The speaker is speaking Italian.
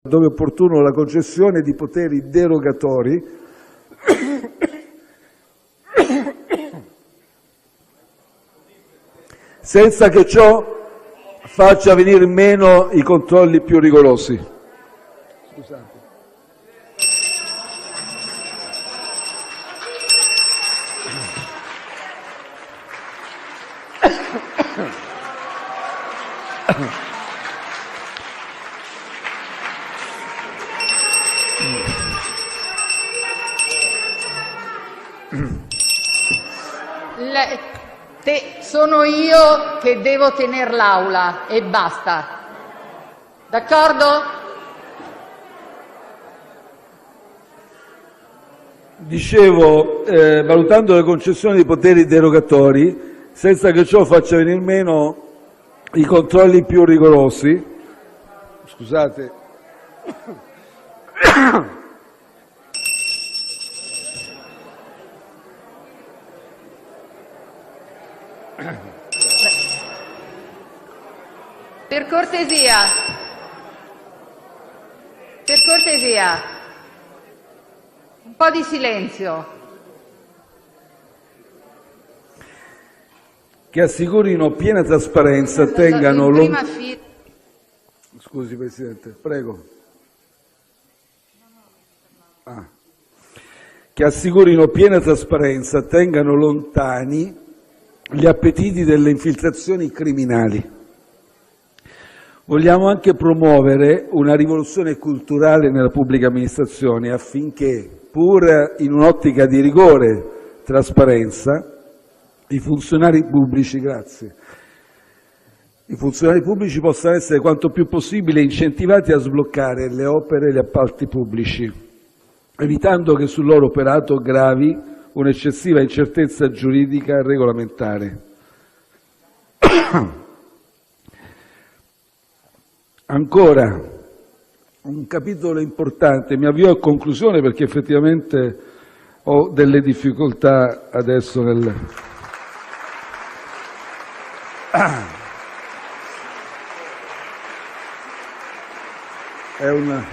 dove opportuno, la concessione di poteri derogatori senza che ciò faccia venir meno i controlli più rigorosi. Scusate. Sono io che devo tenere l'aula e basta. D'accordo? Dicevo, valutando le concessioni di poteri derogatori, senza che ciò faccia venir meno i controlli più rigorosi. Scusate. Per cortesia, un po' di silenzio. Che assicurino piena trasparenza, tengano Scusi Presidente, prego. Che assicurino piena trasparenza, tengano lontani gli appetiti delle infiltrazioni criminali. Vogliamo anche promuovere una rivoluzione culturale nella pubblica amministrazione affinché, pur in un'ottica di rigore, trasparenza, i funzionari pubblici possano essere quanto più possibile incentivati a sbloccare le opere e gli appalti pubblici, evitando che sul loro operato gravi un'eccessiva incertezza giuridica e regolamentare. Ancora, un capitolo importante, mi avvio a conclusione perché effettivamente ho delle difficoltà adesso nel... È un...